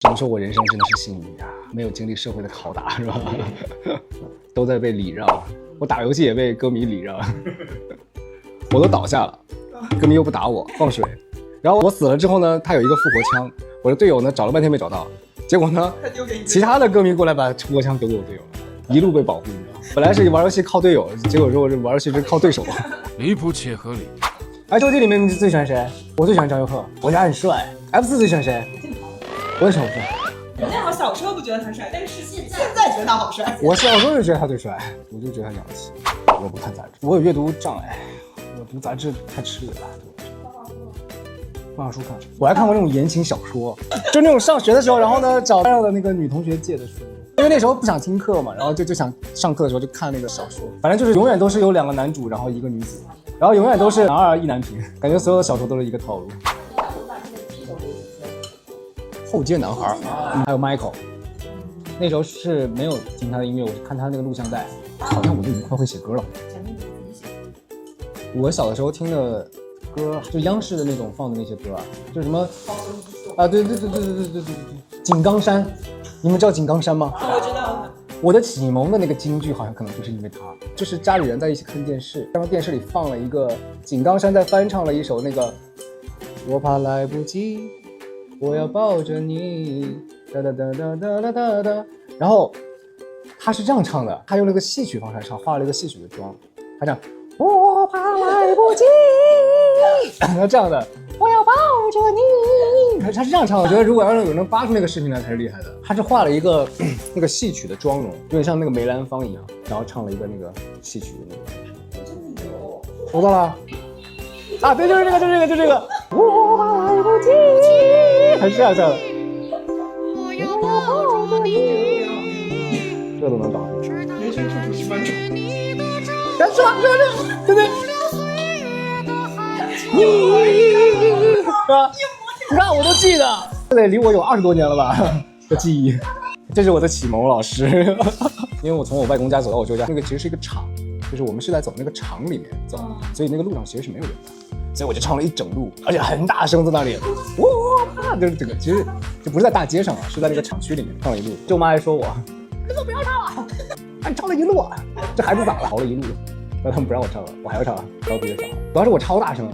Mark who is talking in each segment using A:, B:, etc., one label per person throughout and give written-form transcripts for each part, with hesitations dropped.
A: 只能说我人生真的是幸运呀，没有经历社会的拷打，是吧？都在被礼让，我打游戏也被歌迷礼让，我都倒下了，歌迷又不打我，放水。然后我死了之后呢，他有一个复活枪，我的队友呢找了半天没找到，结果呢，其他的歌迷过来把复活枪给我队友了，一路被保护，你知道吗？本来是玩游戏靠队友，结果说我这玩游戏是靠对手，
B: 离谱且合理。
A: HOT 里面你最喜欢谁？我最喜欢张佑赫，我觉得他很帅。F4最喜欢谁？我也喜欢吴帅。
C: 我那会儿小时候不觉得他帅，但是现在觉得他好帅。
A: 我小时候就觉得他最帅，我就觉得他洋气。我不看杂志，我有阅读障碍，我读杂志太吃力了。漫画书看，我还看过那种言情小说，就那种上学的时候，然后呢找班上的那个女同学借的书，因为那时候不想听课嘛，然后就想上课的时候就看那个小说，反正就是永远都是有2个男主，然后1个女主，然后永远都是男二1男频，感觉所有的小说都是一个套路。后街男孩，还有 Michael， 那时候是没有听他的音乐，我是看他那个录像带，好像我就已经快会写歌了。我小的时候听的歌，就央视的那种放的那些歌啊，就什么啊，对，井冈山，你们知道井冈山吗？
C: 我知道。
A: 我的启蒙的那个京剧好像可能就是因为他，就是家里人在一起看电视，然后电视里放了一个井冈山在翻唱了一首那个我怕来不及，我要抱着你，哒哒哒哒哒哒哒哒，然后他是这样唱的，他用了个戏曲方式来唱，化了一个戏曲的妆，他这样我怕来不及，他这样的我要抱着你，他是这样唱的。我觉得如果要是有人能扒出那个视频来才是厉害的。他是画了一个那个戏曲的妆容，有点像那个梅兰芳一样，然后唱了一个那个戏曲的那个。收到了啊，对，就是这个，我怕来不及，还是这样唱的。我要抱着你，这都能挡住。
C: 人生处处是关注。
A: 干是吧？对对。你啊，你看我都记得，这得离我有20多年了吧？的记忆，这是我的启蒙老师。因为我从我外公家走到我舅家，那个其实是一个厂，就是我们是在走那个厂里面走，所以那个路上其实是没有人的，所以我就唱了一整路，而且很大声在那里，哇，就是这个其实就不是在大街上啊，是在那个厂区里面唱了一路。舅妈还说我，你都不要唱了，你唱了一路啊，这孩子咋了？嚎了一路。然后他们不让我唱了，我还要唱，然后别唱了。主要是我超大声，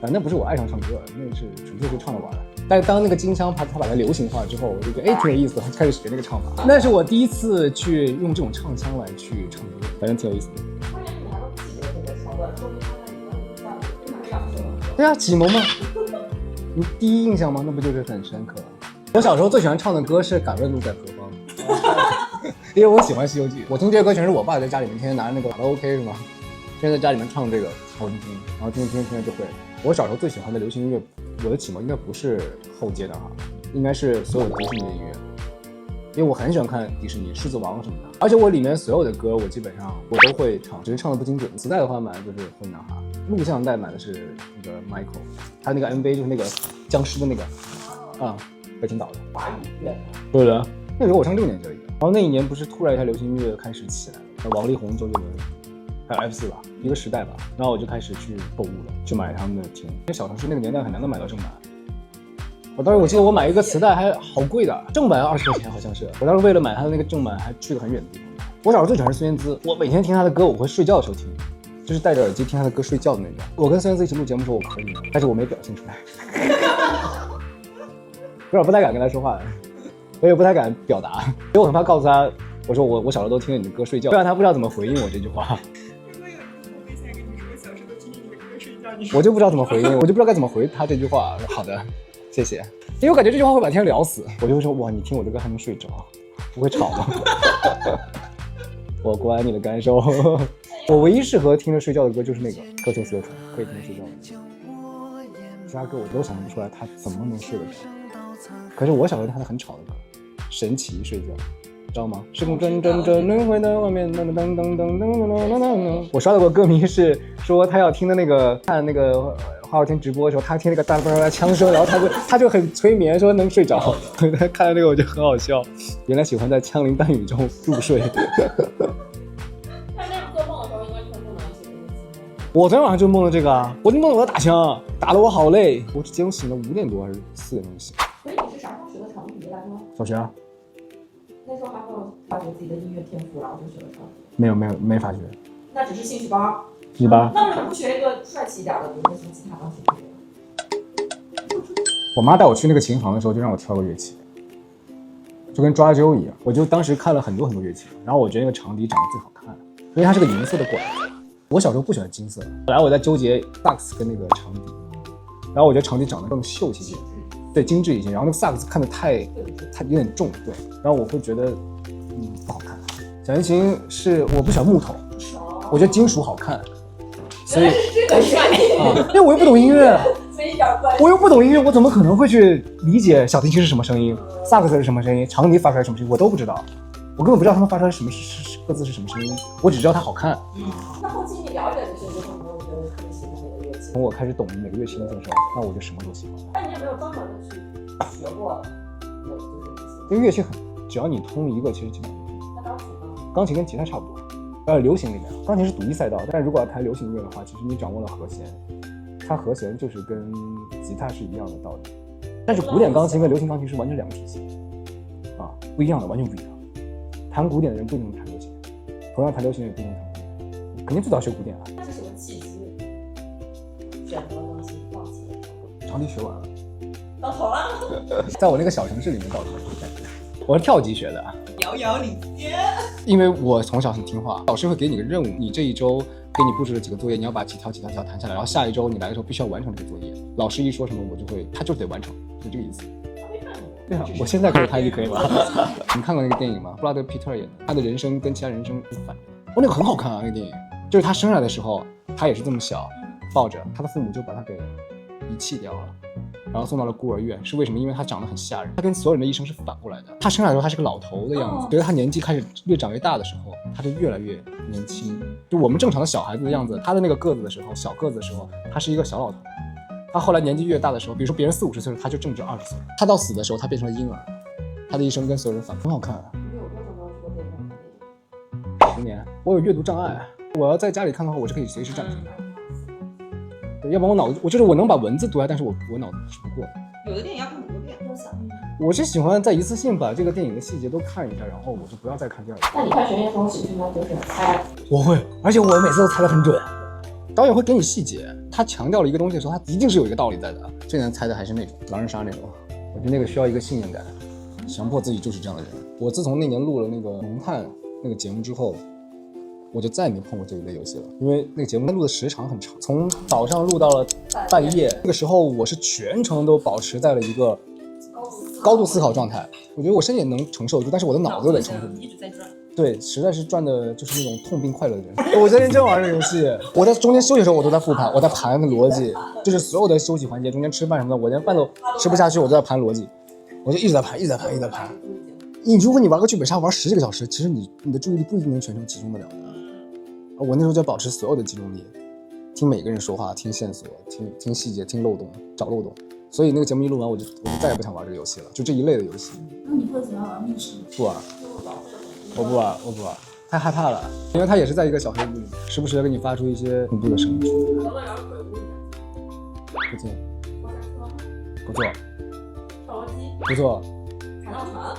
A: 那不是我爱上唱歌，那是纯粹是唱着玩的。但是当那个京腔他把它流行化之后，我就觉得挺有意思的，开始学那个唱法。那是我第一次去用这种唱腔来去唱歌，反正挺有意思的。对啊，启蒙嘛，你第一印象吗？那不就是很深刻？我小时候最喜欢唱的歌是《敢问路在何方》。因为我喜欢《西游记》，我听这些歌全是我爸在家里面天天拿着那个卡拉 OK 是吗？天天在家里面唱这个，好听，然后听着就会。我小时候最喜欢的流行音乐，我的启蒙应该不是后街的哈，应该是所有迪士尼的音乐，因为我很喜欢看迪士尼、狮子王什么的，而且我里面所有的歌我基本上我都会唱，只是唱的不精准。磁带的话买的就是灰男孩，录像带买的是那个 Michael， 他那个 MV 就是那个僵尸的那个啊，北京岛的。对的，那时候我上6年级而已。然后那一年不是突然一下流行音乐开始起来了，王力宏、周杰伦，还有 F4吧，一个时代吧。然后我就开始去购物了，去买他们的听。因为小城市那个年代很难的买到正版。我当时我记得我买一个磁带还好贵的，正版20块钱好像是。我当时为了买他的那个正版还去了很远的地方。我小时候最喜欢是孙燕姿，我每天听她的歌，我会睡觉的时候听，就是戴着耳机听她的歌睡觉的那种。我跟孙燕姿一起录节目的时候我可以，但是我没表现出来，有点不太敢跟她说话。我也不太敢表达，因为我很怕告诉他，我说我小时候都听着你的歌睡觉，不然他不知道怎么回应我这句话。
C: 如果有人从微信跟你说小时候都听你的歌睡觉，
A: 我就不知道怎么回应，我就不知道该怎么回他这句话。好的，谢谢。因为我感觉这句话会把天聊死，我就会说哇，你听我的歌还能睡着，不会吵吗？我关你的感受。我唯一适合听着睡觉的歌就是那个《歌情四重》，可以听着睡觉的。其他歌我都想不出来他怎么能睡得着。可是我小时候听的很吵的歌。神奇睡觉，知道吗？时空转轮回的外面，噔噔噔噔噔噔噔噔。我刷到过歌迷是说他要听的那个看那个华尔天直播的时候，他听那个哒哒哒枪声，然后他就很催眠，说能睡着。他看到那个我就很好笑，原来喜欢在枪林弹雨中入睡。
D: 但那个做梦的时候应该全部能醒。
A: 我昨天晚上就梦了这个啊，我就梦了我在打枪，打得我好累。我节目醒了5点多还是4点钟醒。
D: 所以你是啥时候学的长笛来着吗？
A: 小学啊？
D: 那时候还没有发掘自己的音乐天赋，然后就学了唱歌。
A: 没发觉。
D: 那只是兴趣班。
A: 兴趣班？
D: 那为什么不学一个帅气一点的，比如说什么吉他、钢琴之类的？
A: 我妈带我去那个琴行的时候，就让我挑个乐器，就跟抓阄一样。我就当时看了很多乐器，然后我觉得那个长笛长得最好看，因为它是个银色的管。我小时候不喜欢金色，后来我在纠结萨克斯跟那个长笛，然后我觉得长笛长得更秀气一些，对，精致一些。然后那个萨克斯看得太有点重，对，然后我会觉得不好看。小提琴是我不喜欢木头，我觉得金属好看，所以
D: 这个帅
A: 因为我又不懂音乐。
D: 没一点关系。
A: 我又不懂音乐，我怎么可能会去理解小提琴是什么声音，萨克斯是什么声音，长笛发出来什么声音，我都不知道，我根本不知道他们发出来什么各自是什么声音，我只知道它好看。
D: 那后期你了解这些，就是你有觉得特别喜欢哪个乐器？
A: 从我开始懂每个乐器的时候，那我就什么都喜欢。
D: 但你也没有专门的去学过，有就是这些。
A: 因为乐器只要你通一个，其实基本上。
D: 那钢琴呢？
A: 钢琴跟吉他差不多，流行里面，钢琴是独一赛道，但是如果要弹流行音乐的话，其实你掌握了和弦。它和弦就是跟吉他是一样的道理，但是古典钢琴跟流行钢琴是完全两个体系不一样的，完全不一样。弹古典的人不一定能弹流行，同样弹流行也不一定弹古典，肯定最早学古典啊。
D: 那是什么契机选择钢琴放弃了？
A: 长笛学完了，
D: 到头了。
A: 在我那个小城市里面到头了。我是跳级学的，
C: 遥遥领先。
A: 因为我从小很听话，老师会给你个任务，你这一周给你布置了几个作业，你要把几条弹下来，然后下一周你来的时候必须要完成这个作业。老师一说什么我就会，他就得完成，就这个意思。对啊，我现在开始拍就可以了。你看过那个电影吗？布拉德皮特演的，他的人生跟其他人生是反的。那个很好看啊，那个电影就是他生下来的时候，他也是这么小，抱着他的父母就把他给遗弃掉了。然后送到了孤儿院，是为什么？因为他长得很吓人，他跟所有人的一生是反过来的。他生下来的时候他是个老头的样子，随着他年纪开始越长越大的时候，他就越来越年轻。就我们正常的小孩子的样子，他的那个个子的时候，小个子的时候，他是一个小老头。他后来年纪越大的时候，比如说别人40-50岁，他就正值20岁。他到死的时候，他变成了婴儿。他的一生跟所有人反，很好看啊。
D: 你有多久没有去过电影院？
A: 10年，我有阅读障碍，我要在家里看的话，我是可以随时暂停的。要不然我脑子，我能把文字读下，但是我脑子是不过的。
C: 有的电影要看很多遍。
A: 我是喜欢在一次性把这个电影的细节都看一下，然后我就不要再看第二遍。
D: 那你看悬疑的时候，是不是就是猜？
A: 我会，而且我每次都猜得很准。导演会给你细节，他强调了一个东西的时候，他一定是有一个道理在的。最难猜的还是那种狼人杀那种，我觉得那个需要一个信念感，强迫自己就是这样的人。我自从那年录了那个《萌探》那个节目之后，我就再也没碰过这一类游戏了，因为那个节目录的时长很长，从早上录到了半夜。那个时候我是全程都保持在了一个高度思考状态，我觉得我身体也能承受住，但是我的脑子都得承受住。
C: 一直在转。
A: 对，实在是转的就是那种痛并快乐的人。我在认真玩这个游戏，我在中间休息的时候我都在复盘，我在盘那个逻辑，就是所有的休息环节，中间吃饭什么的，我连饭都吃不下去，我都在盘逻辑，我就一直在盘。如果你玩个剧本杀玩10几个小时，其实你的注意力不一定能全程集中得了的。我那时候就要保持所有的集中力，听每个人说话，听线索，听细节，听漏洞，找漏洞。所以那个节目一录完，我就再也不想玩这个游戏了，就这一类的游戏。
B: 那你会怎样玩密室？
A: 不玩，我不玩，太害怕了，因为它也是在一个小黑屋里面，时不时的给你发出一些恐怖的声音。不听，不做，不做。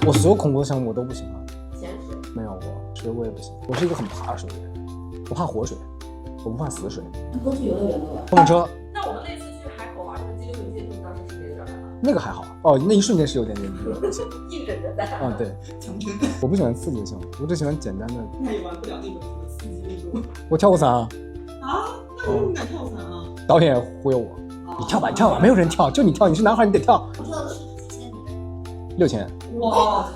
A: 我所有恐怖的项目我都不喜欢。
D: 潜水
A: 没有过，水我也不行。我是一个很怕水的人，我怕活水，我不怕死水。
B: 你都去游乐园了吧？
A: 碰碰车。
D: 那我们那次去海口玩那个激流勇进，你当时是不是有点害怕？
A: 那个还好哦，那一瞬间是有点点
D: 硬忍着在。
A: 对，
C: 强撑。
A: 我不喜欢刺激的项目，我只喜欢简单的。
C: 他也玩不了那种什么刺激运动。
A: 我跳过伞啊。
C: 啊？那你怎么敢跳伞啊？
A: 导演忽悠我，你跳吧，没有人跳，就你跳，你是男孩，你得跳。
B: 我跳的是几千米
A: ？6000。
C: 哇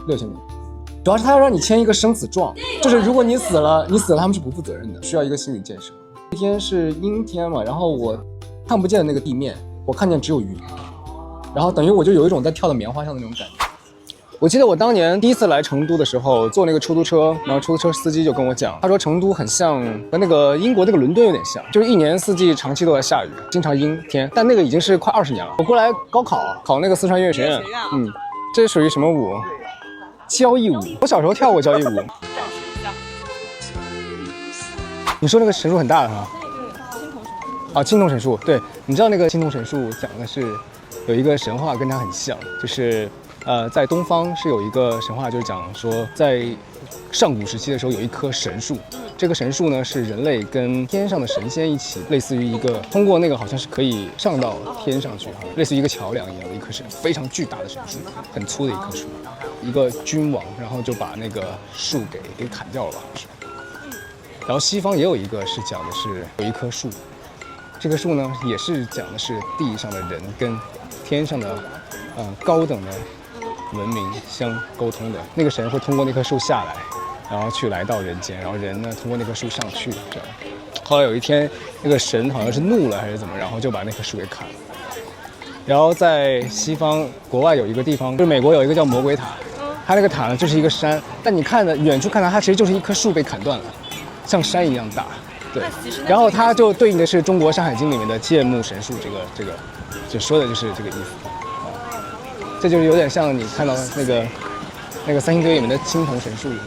A: ！6000米。主要是他要让你签一个生死状，就是如果你死了，他们是不负责任的，需要一个心理建设。那天是阴天嘛，然后我看不见那个地面，我看见只有云，然后等于我就有一种在跳到棉花上的那种感觉。我记得我当年第一次来成都的时候，坐那个出租车，然后出租车司机就跟我讲，他说成都很像跟那个英国那个伦敦有点像，就是一年四季长期都在下雨，经常阴天。但那个已经是快20年了。我过来高考那个四川音乐学院，这属于什么舞？交谊舞。我小时候跳过交谊舞。你说那个神树很大的是吧？青铜神树。对，你知道那个青铜神树讲的是有一个神话跟它很像，就是在东方是有一个神话，就是讲说在上古时期的时候有一棵神树，这个神树呢是人类跟天上的神仙一起，类似于一个通过那个好像是可以上到天上去，类似于一个桥梁一样的一棵神，非常巨大的神树，很粗的一棵树。一个君王，然后就把那个树给砍掉了吧，好像是。然后西方也有一个是讲的是有一棵树，这棵树呢也是讲的是地上的人跟天上的高等的文明相沟通的。那个神会通过那棵树下来，然后去来到人间，然后人呢通过那棵树上去。这样，后来有一天那个神好像是怒了还是怎么，然后就把那棵树给砍了。然后在西方国外有一个地方，就是美国有一个叫魔鬼塔，它那个塔呢就是一个山，但你看的远处看它其实就是一棵树被砍断了，像山一样大。对，然后它就对应的是中国《山海经》里面的剑木神树，这个就说的就是这个意思啊。这就是有点像你看到那个三星堆里面的青铜神树一样。